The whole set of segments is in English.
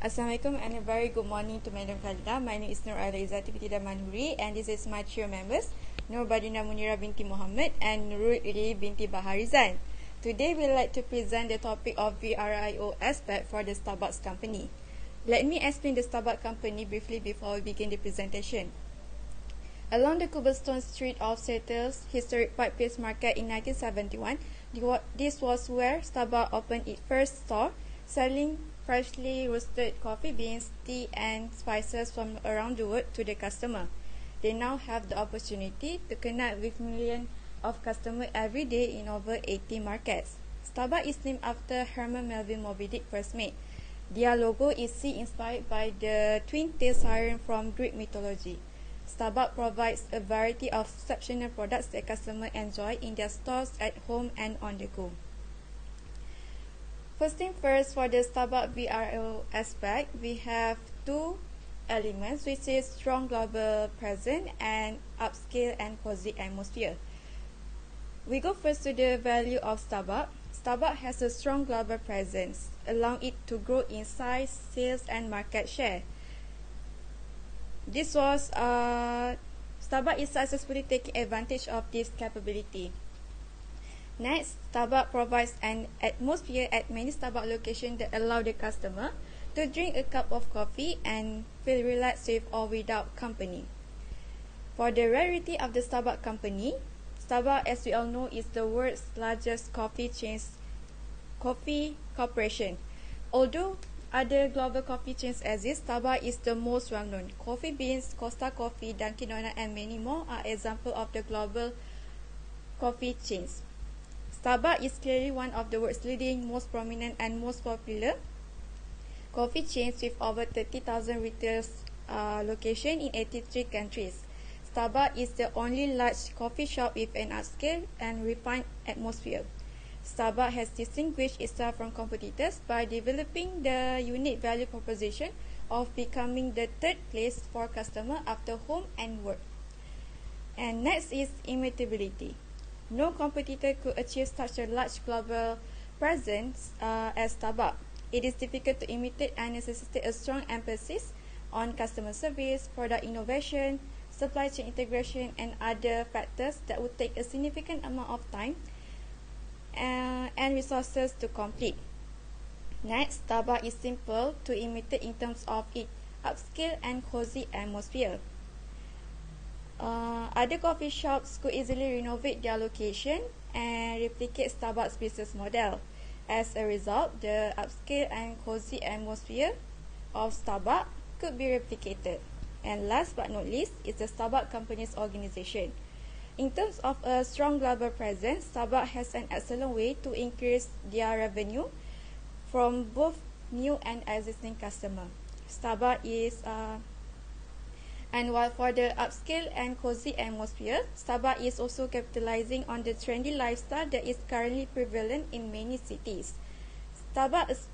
Assalamualaikum and a very good morning to Madam Khalida. My name is Nur Izzati binti Manhuri and this is my trio members, Nur Badina Munira binti Muhammad and Nurul Iri binti Baharizan. Today we would like to present the topic of VRIO aspect for the Starbucks company. Let me explain the Starbucks company briefly before we begin the presentation. Along the cobblestone street of Seattle's historic White Plains Market in 1971, this was where Starbucks opened its first store, selling freshly roasted coffee beans, tea and spices from around the world to the customer. They now have the opportunity to connect with millions of customers every day in over 80 markets. Starbucks is named after Herman Melville Moby Dick first mate. Their logo is sea-inspired by the twin-tailed siren from Greek mythology. Starbucks provides a variety of exceptional products that customers enjoy in their stores, at home and on the go. First thing first, for the Starbucks VRIO aspect, we have two elements, which is strong global presence and upscale and cozy atmosphere. We go first to the value of Starbucks. Starbucks has a strong global presence, allowing it to grow in size, sales and market share. Starbucks is successfully taking advantage of this capability. Next, Starbucks provides an atmosphere at many Starbucks locations that allow the customer to drink a cup of coffee and feel relaxed with or without company. For the rarity of the Starbucks company, Starbucks, as we all know, is the world's largest coffee corporation. Although other global coffee chains exist, Starbucks is the most well-known. Coffee Beans, Costa Coffee, Dunkin' Donuts and many more are examples of the global coffee chains. Starbucks is clearly one of the world's leading, most prominent and most popular coffee chains with over 30,000 retail locations in 83 countries. Starbucks is the only large coffee shop with an upscale and refined atmosphere. Starbucks has distinguished itself from competitors by developing the unique value proposition of becoming the third place for customers after home and work. And next is imitability. No competitor could achieve such a large global presence as Starbucks. It is difficult to imitate and necessitates a strong emphasis on customer service, product innovation, supply chain integration, and other factors that would take a significant amount of time and resources to complete. Next, Starbucks is simple to imitate in terms of its upscale and cozy atmosphere. Other coffee shops could easily renovate their location and replicate Starbucks' business model. As a result, the upscale and cozy atmosphere of Starbucks could be replicated. And last but not least is the Starbucks company's organization. In terms of a strong global presence, Starbucks has an excellent way to increase their revenue from both new and existing customers. And while for the upscale and cozy atmosphere, Starbucks is also capitalizing on the trendy lifestyle that is currently prevalent in many cities. Starbucks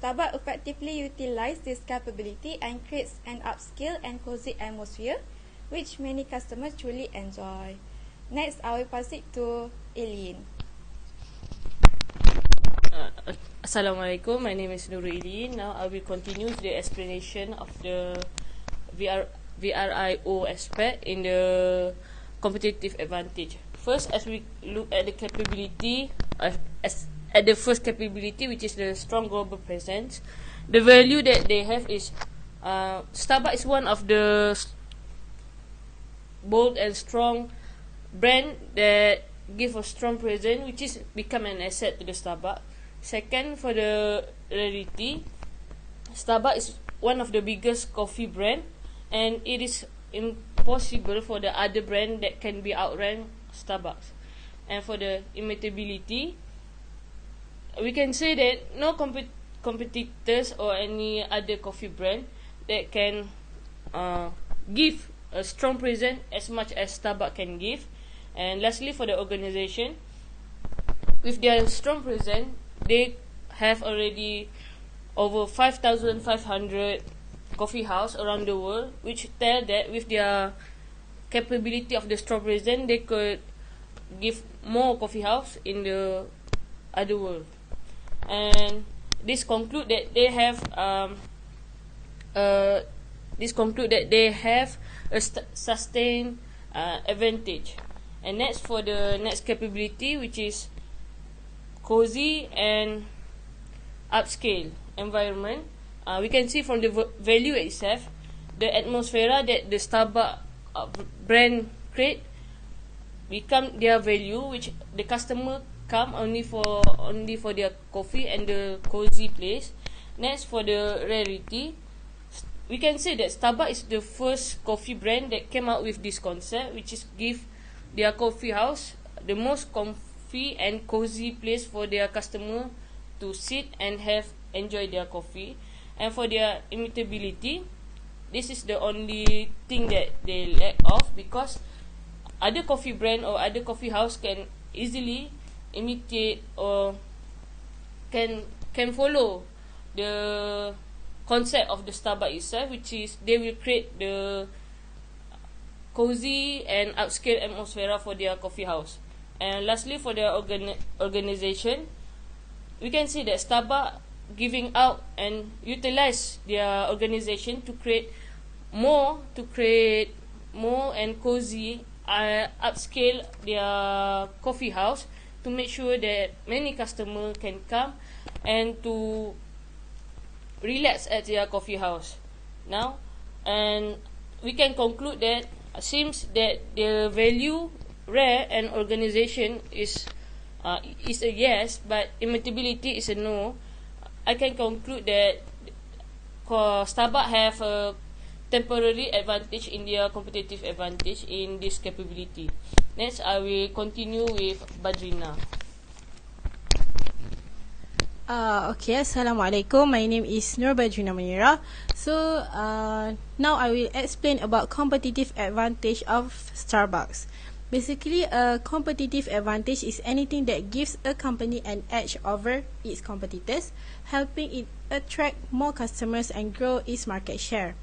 effectively utilizes this capability and creates an upscale and cozy atmosphere, which many customers truly enjoy. Next, I will pass it to Eileen. Assalamualaikum, my name is Nurul Iri. Now I will continue the explanation of the VRIO aspect in the competitive advantage. First, as we look at the capability, at the first capability, which is the strong global presence, the value that they have is Starbucks is one of the bold and strong brand that give a strong presence, which is become an asset to the Starbucks. Second, for the rarity, Starbucks is one of the biggest coffee brand, and it is impossible for the other brand that can be outrank Starbucks. And for the imitability, we can say that no competitors or any other coffee brand that can give a strong presence as much as Starbucks can give. And lastly, for the organization, with their strong presence, they have already over 5,500 coffee house around the world, which tell that with their capability of the strong presence, they could give more coffee house in the other world. And this conclude that they have uh, this conclude that they have a sustained advantage. And next, for the next capability, which is cozy and upscale environment, we can see from the value itself, the atmosphere that the Starbucks brand create become their value, which the customer come only for their coffee and the cozy place. Next, for the rarity, we can say that Starbucks is the first coffee brand that came out with this concept, which is give their coffee house the most comfy and cozy place for their customer to sit and enjoy their coffee. And for their imitability, this is the only thing that they lack of, because other coffee brand or other coffee house can easily imitate or can follow the concept of the Starbucks itself, which is they will create the cozy and upscale atmosphere for their coffee house. And lastly, for their organization, we can see that Starbucks giving out and utilize their organization to create more and cozy upscale their coffee house, to make sure that many customers can come and to relax at their coffee house now. And we can conclude that seems that the value, rare, and organization is a yes, but imitability is a no. I can conclude that Starbucks have a temporary advantage in their competitive advantage in this capability. Next, I will continue with Badrina. Okay, Assalamualaikum. My name is Nur Badrina Munira. So, now I will explain about competitive advantage of Starbucks. Basically, a competitive advantage is anything that gives a company an edge over its competitors, helping it attract more customers and grow its market share.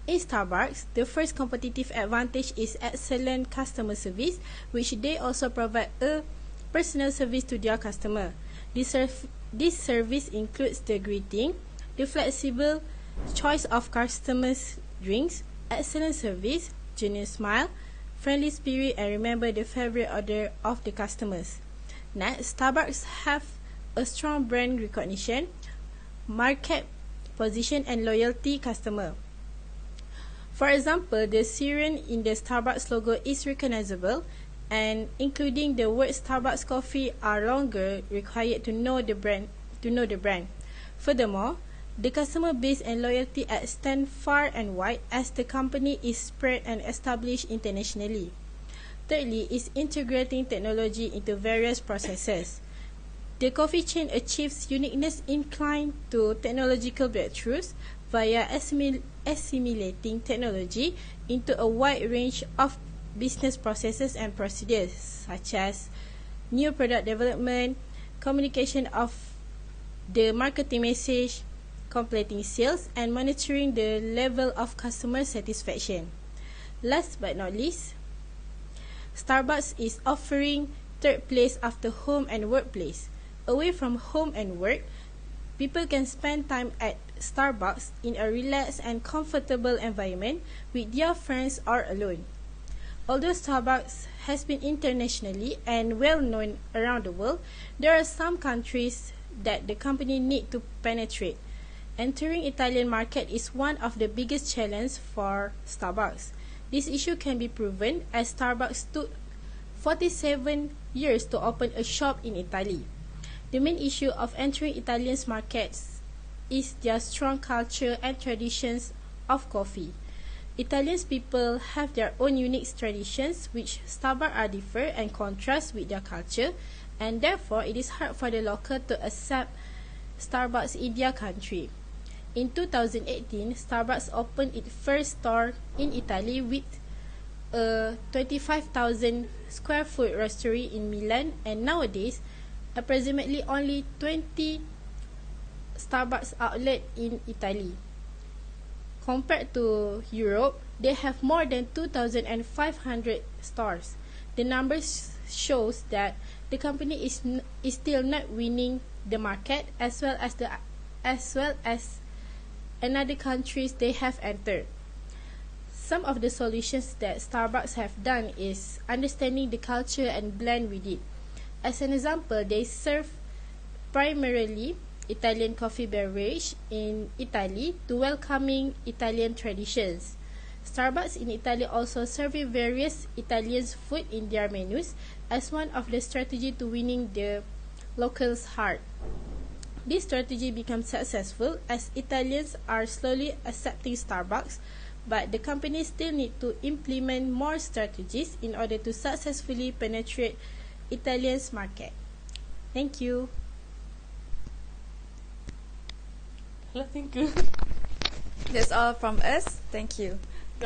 In Starbucks, the first competitive advantage is excellent customer service, which they also provide a personal service to their customer. This service includes the greeting, the flexible choice of customers' drinks, excellent service, genuine smile, friendly spirit, and remember the favorite order of the customers. Next, Starbucks have a strong brand recognition, market position, and loyalty customer. For example, the siren in the Starbucks logo is recognizable, and including the word Starbucks coffee are longer required to know the brand. Furthermore, the customer base and loyalty extend far and wide as the company is spread and established internationally. Thirdly, is integrating technology into various processes. The coffee chain achieves uniqueness inclined to technological breakthroughs via assimilating technology into a wide range of business processes and procedures, such as new product development, communication of the marketing message, completing sales, and monitoring the level of customer satisfaction. Last but not least, Starbucks is offering third place after home and workplace. Away from home and work, people can spend time at Starbucks in a relaxed and comfortable environment with their friends or alone. Although Starbucks has been internationally and well known around the world, there are some countries that the company need to penetrate. Entering Italian market is one of the biggest challenges for Starbucks. This issue can be proven as Starbucks took 47 years to open a shop in Italy. The main issue of entering Italian markets is their strong culture and traditions of coffee. Italian people have their own unique traditions which Starbucks are differ and contrast with their culture, and therefore it is hard for the local to accept Starbucks in their country. In 2018, Starbucks opened its first store in Italy with a 25,000 square foot roastery in Milan, and nowadays approximately only 20 Starbucks outlets in Italy. Compared to Europe, they have more than 2,500 stores. The numbers shows that the company is still not winning the market as well as other countries they have entered. Some of the solutions that Starbucks have done is understanding the culture and blend with it. As an example, they serve primarily Italian coffee beverage in Italy to welcoming Italian traditions. Starbucks in Italy also serving various Italian food in their menus as one of the strategy to winning the locals' heart. This strategy becomes successful as Italians are slowly accepting Starbucks, but the company still need to implement more strategies in order to successfully penetrate Italians market. Thank you. Hello, thank you. That's all from us. Thank you.